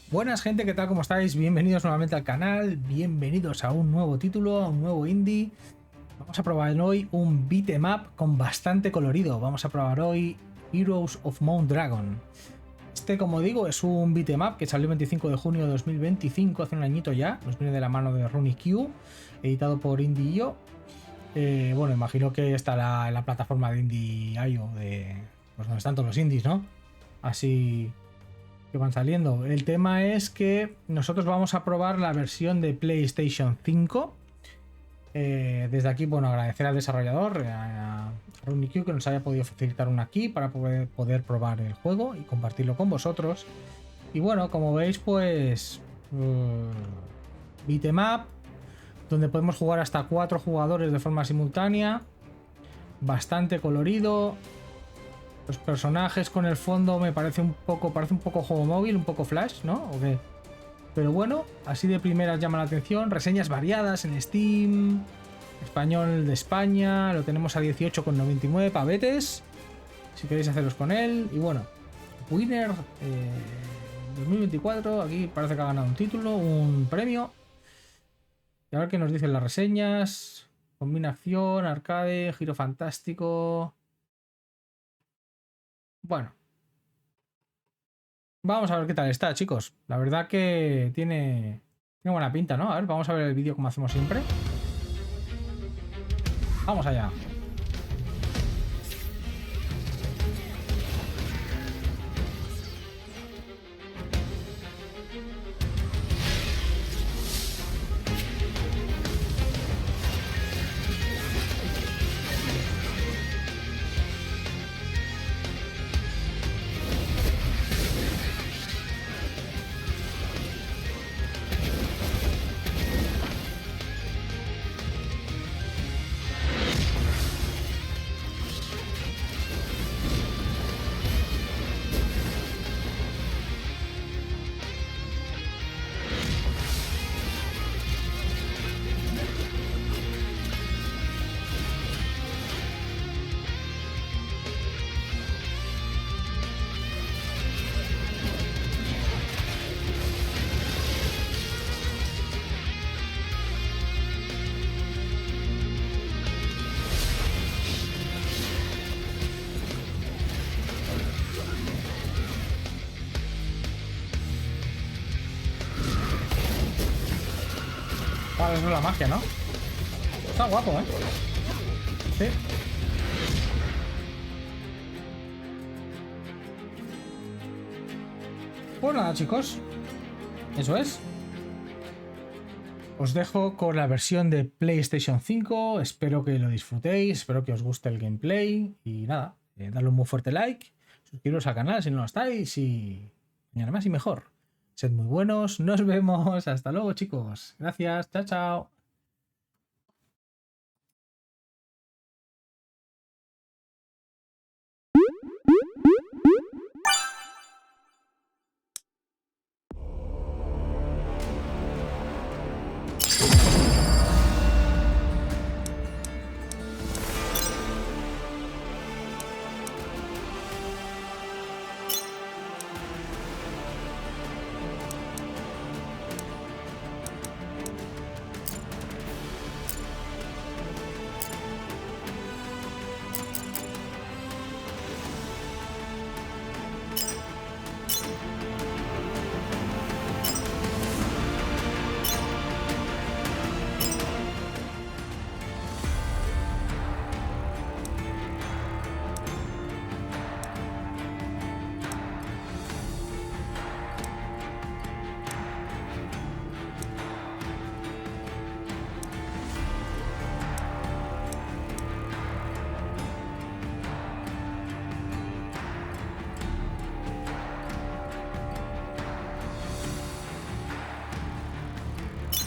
Buenas gente, ¿qué tal? ¿Cómo estáis? Bienvenidos nuevamente al canal, bienvenidos a un nuevo título, a un nuevo indie. Vamos a probar hoy un beat'em up con bastante colorido. Vamos a probar hoy Heroes of Mount Dragon. Este, como digo, es un beat'em up que salió el 25 de junio de 2025, hace un añito ya. Nos viene de la mano de RuniQ, editado por Indie.io. Bueno, imagino que estará en la plataforma de Indie.io, pues donde están todos los indies, ¿no? Así que van saliendo. El tema es que nosotros vamos a probar la versión de PlayStation 5. Desde aquí, bueno, agradecer al desarrollador, a RuniQ, que nos haya podido facilitar una key para poder probar el juego y compartirlo con vosotros. Y bueno, como veis, pues beat'em up, donde podemos jugar hasta 4 jugadores de forma simultánea. Bastante colorido. Los personajes con el fondo me parece un poco juego móvil, un poco flash, ¿no? ¿O qué? Pero bueno, así de primeras llama la atención. Reseñas variadas en Steam. Español de España. Lo tenemos a 18,99 pavetes. Si queréis haceros con él. Y bueno, Winner 2024. Aquí parece que ha ganado un título, un premio. Y a ver qué nos dicen las reseñas. Combina acción, arcade, giro fantástico. Bueno, vamos a ver qué tal está, chicos. La verdad que tiene buena pinta, ¿no? A ver, vamos a ver el vídeo como hacemos siempre. Vamos allá. Vale, eso es la magia, ¿no? Está guapo, ¿eh? Sí. Pues nada, chicos. Eso es. Os dejo con la versión de PlayStation 5. Espero que lo disfrutéis. Espero que os guste el gameplay. Y nada, darle un muy fuerte like. Suscribiros al canal si no lo estáis. Y mañana más y mejor. Sed muy buenos, nos vemos, hasta luego chicos, gracias, chao chao.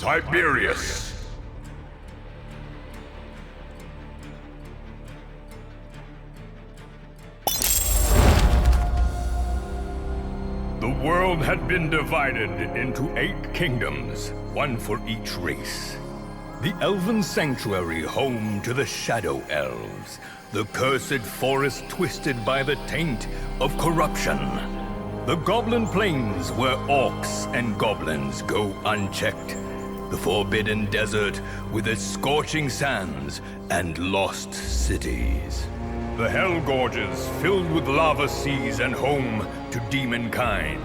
Tiberius. The world had been divided into 8 kingdoms, one for each race. The Elven Sanctuary, home to the Shadow Elves. The cursed forest twisted by the taint of corruption. the Goblin Plains where orcs and goblins go unchecked. The forbidden desert with its scorching sands and lost cities. The Hell Gorges filled with lava seas and home to demonkind.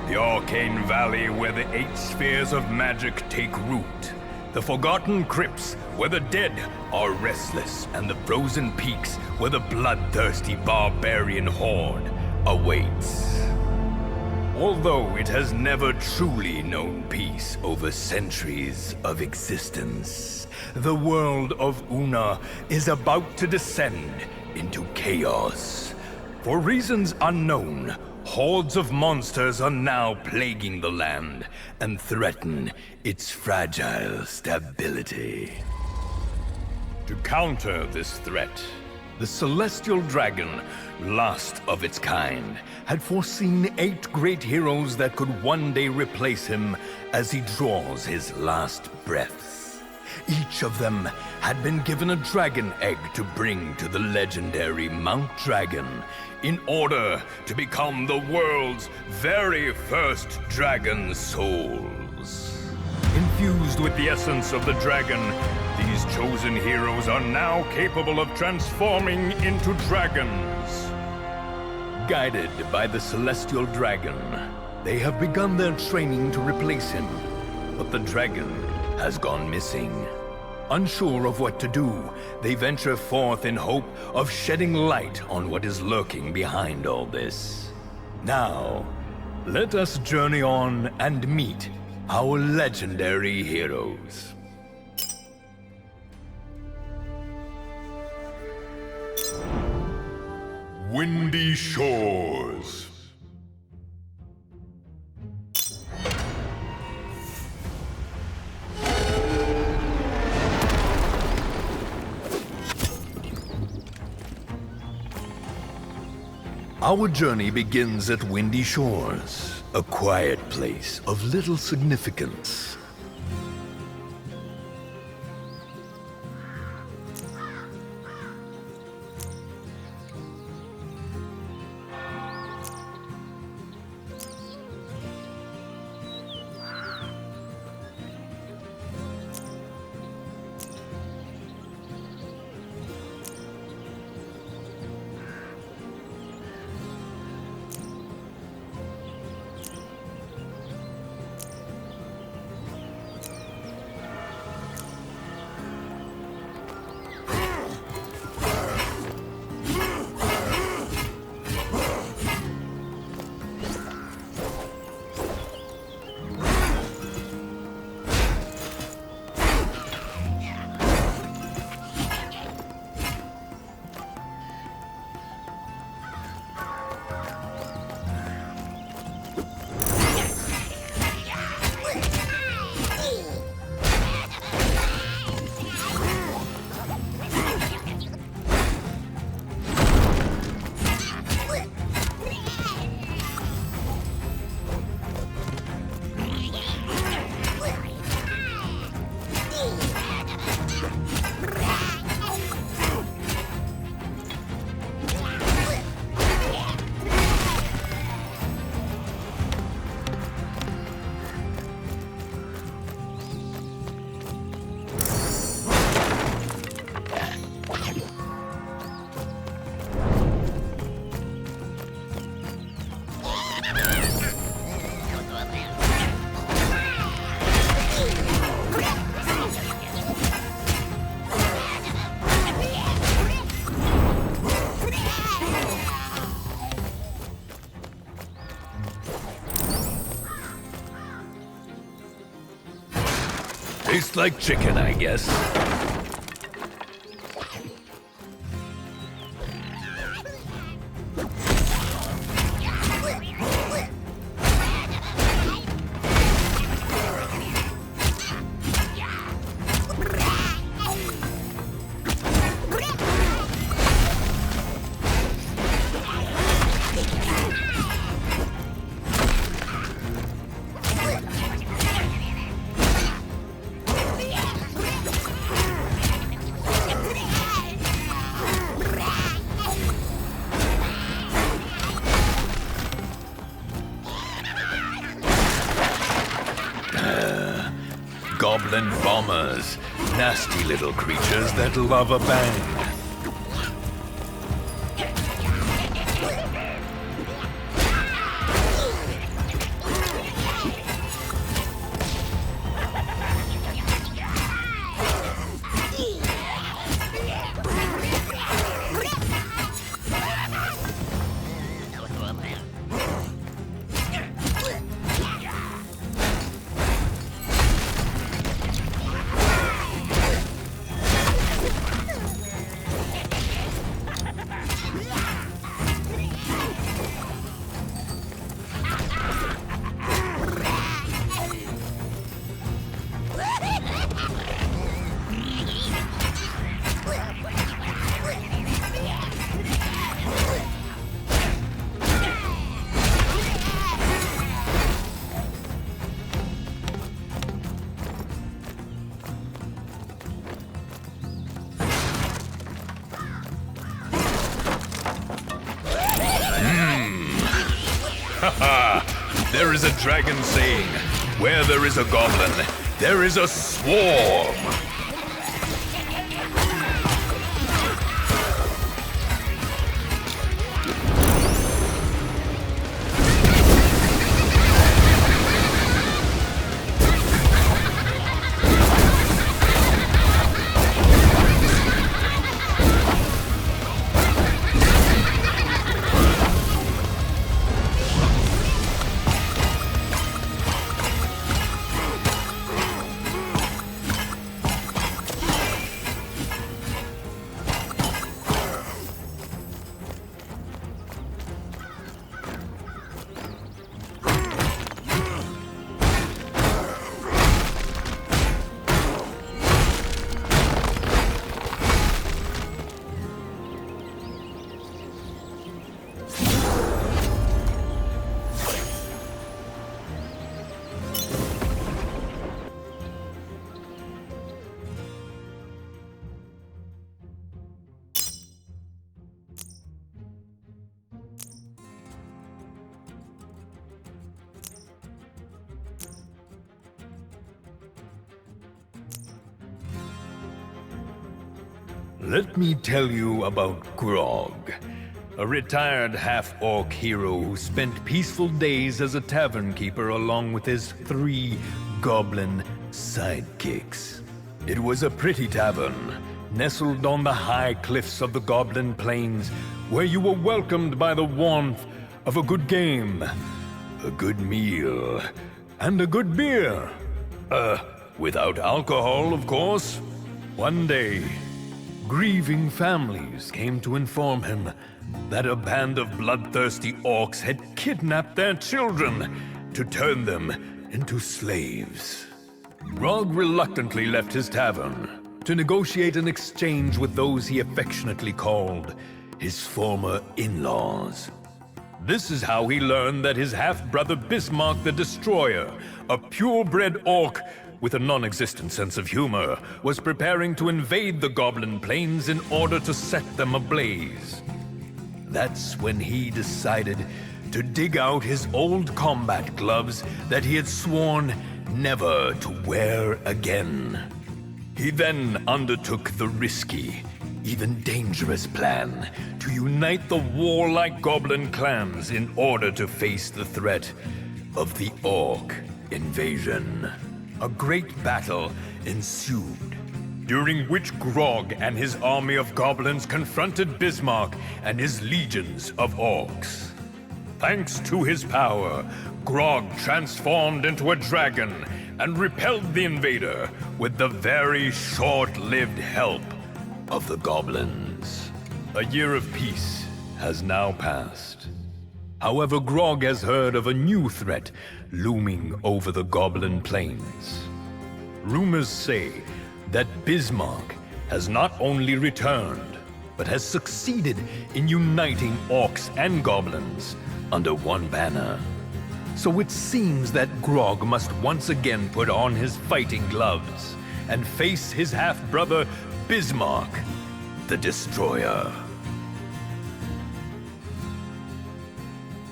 The Arcane Valley where the 8 spheres of magic take root. The Forgotten Crypts where the dead are restless, and the frozen peaks where the bloodthirsty barbarian horde awaits. Although it has never truly known peace over centuries of existence, the world of Una is about to descend into chaos. For reasons unknown, hordes of monsters are now plaguing the land and threaten its fragile stability. To counter this threat, the celestial dragon, last of its kind, had foreseen 8 great heroes that could one day replace him as he draws his last breaths. Each of them had been given a dragon egg to bring to the legendary Mount Dragon in order to become the world's very first dragon souls. Infused with the essence of the dragon, these chosen heroes are now capable of transforming into dragons. Guided by the celestial dragon, they have begun their training to replace him, but the dragon has gone missing. Unsure of what to do, they venture forth in hope of shedding light on what is lurking behind all this. Now, let us journey on and meet our legendary heroes. Windy Shores. Our journey begins at Windy Shores, a quiet place of little significance. Tastes like chicken, I guess. goblin bombers, nasty little creatures that love a bang. There is a dragon saying, where there is a goblin, there is a swarm. Let me tell you about Grog, a retired half-orc hero who spent peaceful days as a tavern keeper along with his 3 goblin sidekicks. It was a pretty tavern, nestled on the high cliffs of the Goblin Plains, where you were welcomed by the warmth of a good game, a good meal, and a good beer. Without alcohol, of course. One day, grieving families came to inform him that a band of bloodthirsty orcs had kidnapped their children to turn them into slaves. Grog reluctantly left his tavern to negotiate an exchange with those he affectionately called his former in-laws. This is how he learned that his half-brother Bismarck the Destroyer, a purebred orc with a non-existent sense of humor, was preparing to invade the Goblin Plains in order to set them ablaze. That's when he decided to dig out his old combat gloves that he had sworn never to wear again. He then undertook the risky, even dangerous plan to unite the warlike goblin clans in order to face the threat of the orc invasion. A great battle ensued, during which Grog and his army of goblins confronted Bismarck and his legions of orcs. Thanks to his power, Grog transformed into a dragon and repelled the invader with the very short-lived help of the goblins. A year of peace has now passed. However, Grog has heard of a new threat looming over the Goblin Plains. Rumors say that Bismarck has not only returned, but has succeeded in uniting orcs and goblins under one banner. So it seems that Grog must once again put on his fighting gloves and face his half-brother Bismarck the Destroyer.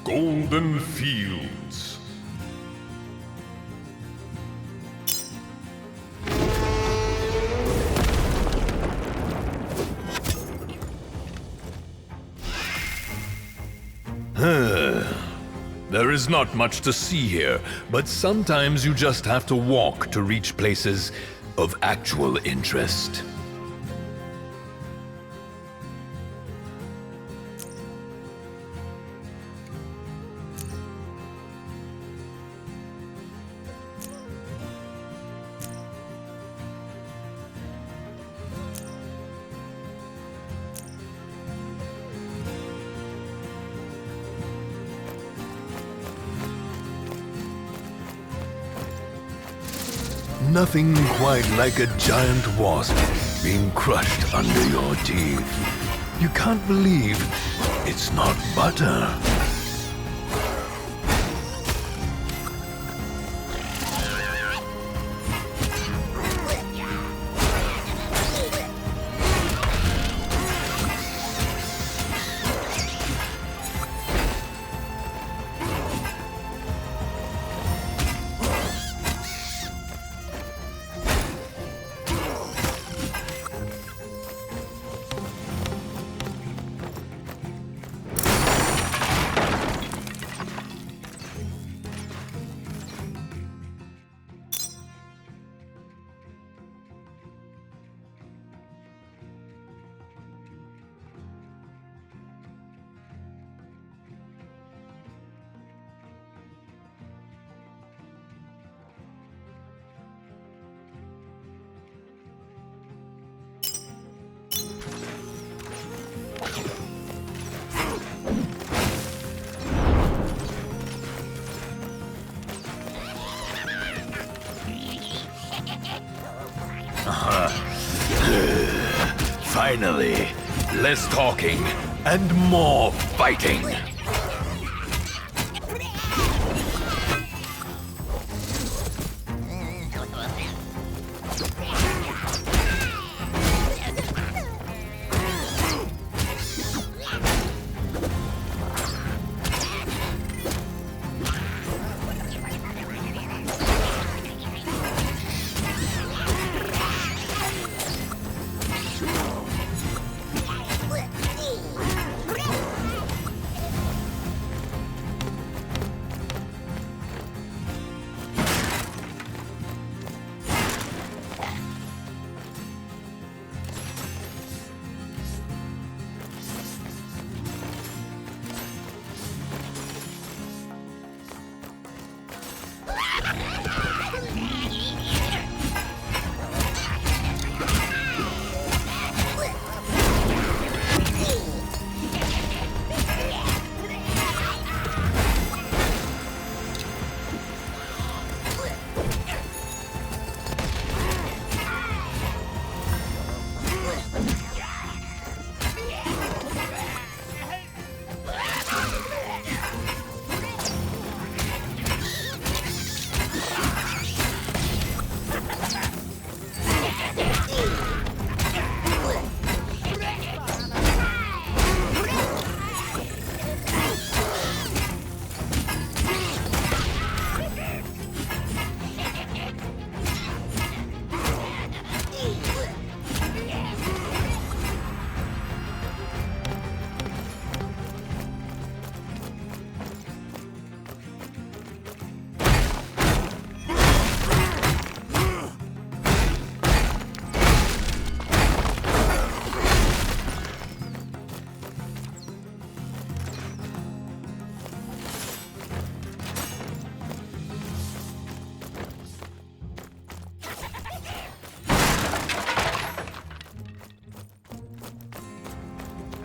Golden Fields. There is not much to see here, but sometimes you just have to walk to reach places of actual interest. Nothing quite like a giant wasp being crushed under your teeth. You can't believe it's not butter. Finally, less talking and more fighting.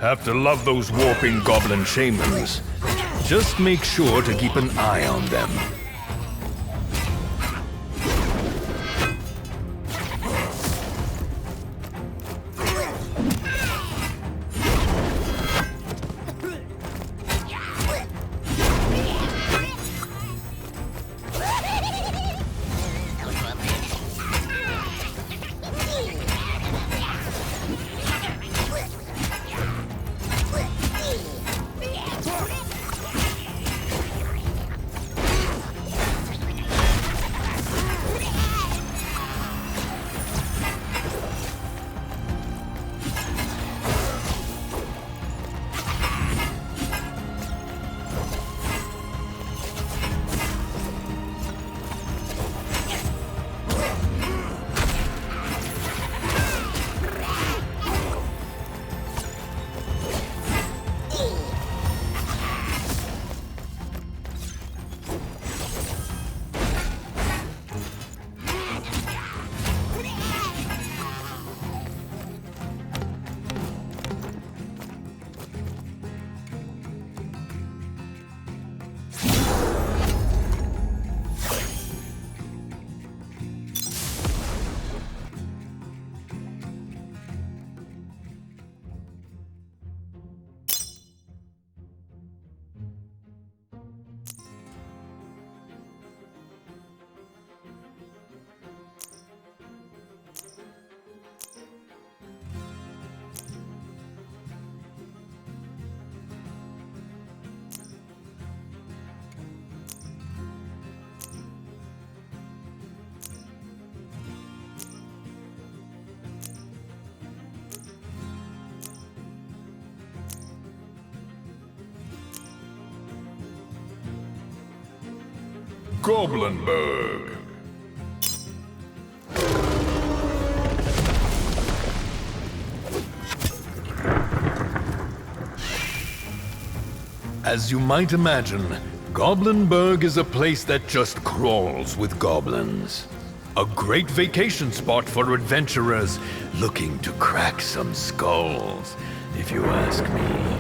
Have to love those warping goblin shamans. Just make sure to keep an eye on them. Goblinberg. As you might imagine, Goblinberg is a place that just crawls with goblins. A great vacation spot for adventurers looking to crack some skulls, if you ask me.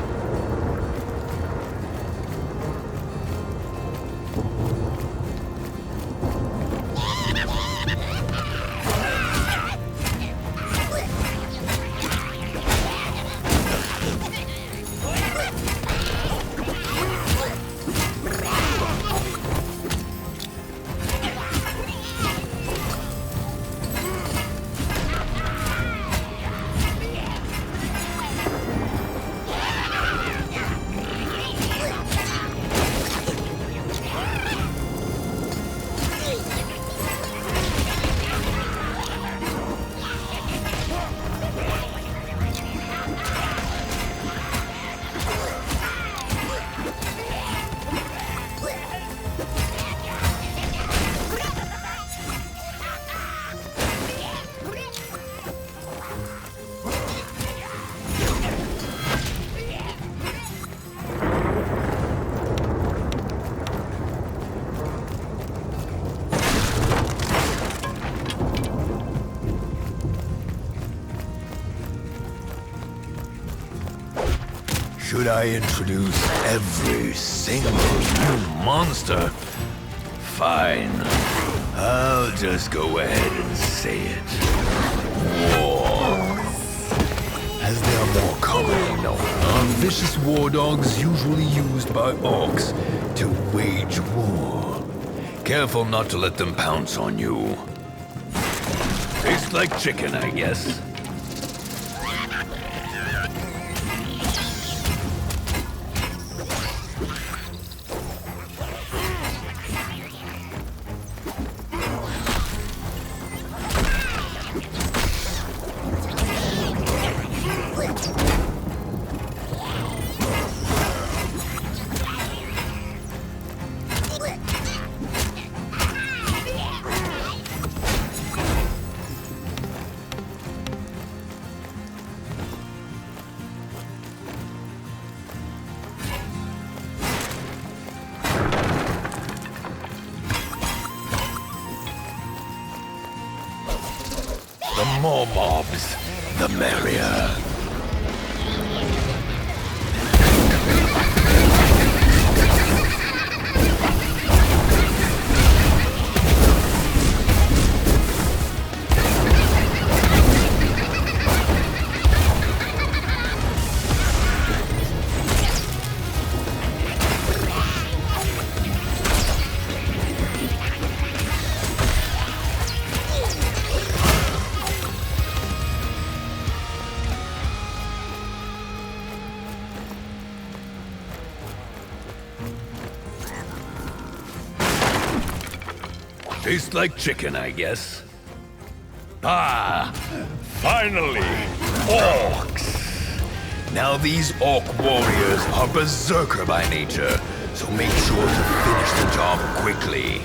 Should I introduce every single new monster? Fine. I'll just go ahead and say it. War. As they are more commonly known, are vicious war dogs usually used by orcs to wage war. Careful not to let them pounce on you. Tastes like chicken, I guess. The more mobs, the merrier. Tastes like chicken, I guess. Ah, finally, orcs. Now these orc warriors are berserker by nature, so make sure to finish the job quickly.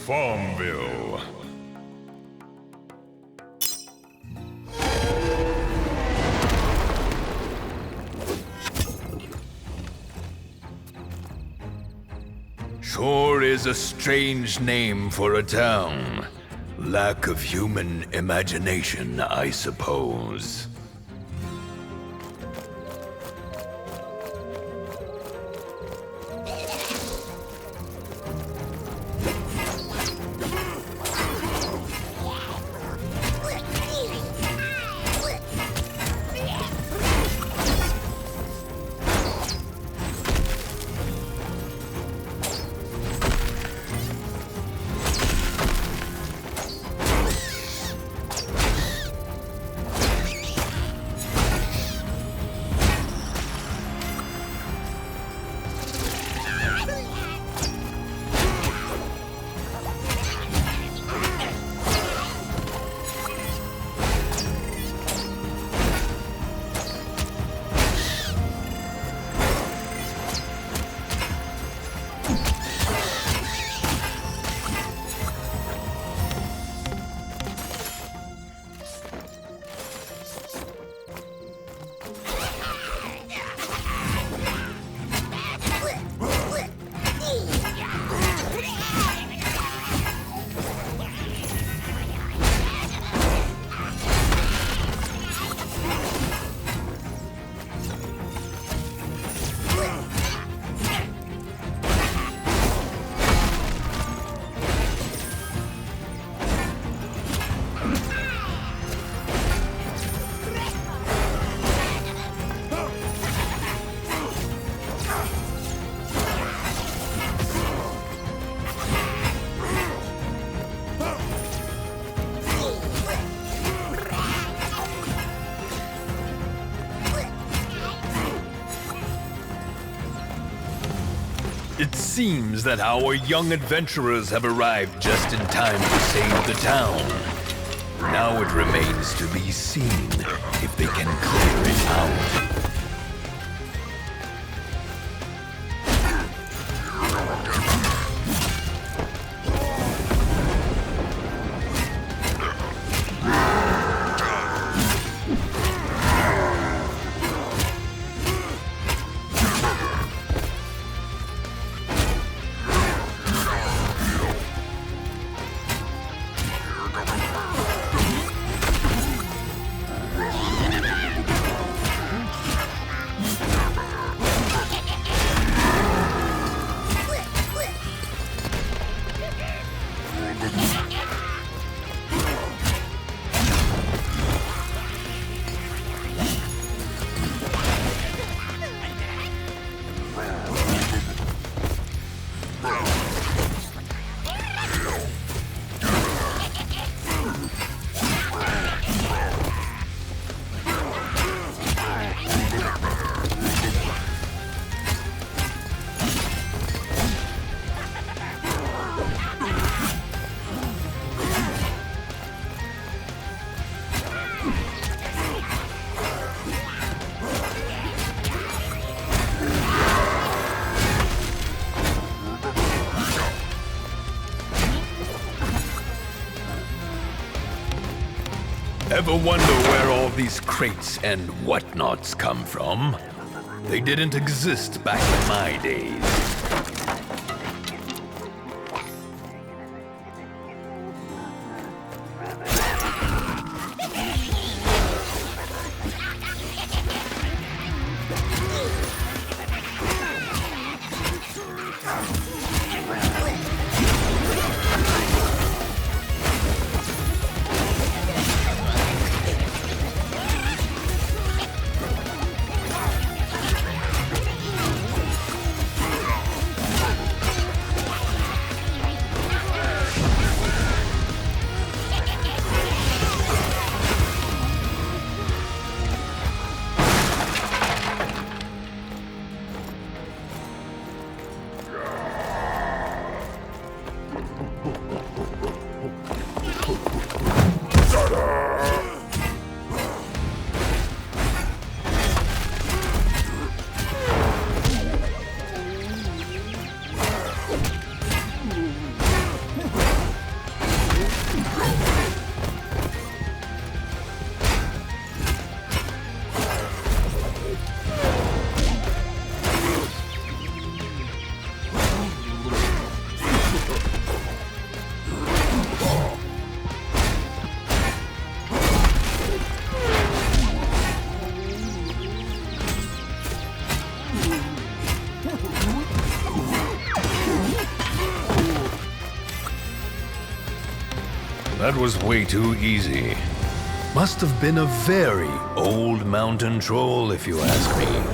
Farmville. Sure is a strange name for a town. Lack of human imagination, I suppose. It seems that our young adventurers have arrived just in time to save the town. Now it remains to be seen if they can clear it out. Ever wonder where all these crates and whatnots come from? They didn't exist back in my days. That was way too easy. Must have been a very old mountain troll, if you ask me.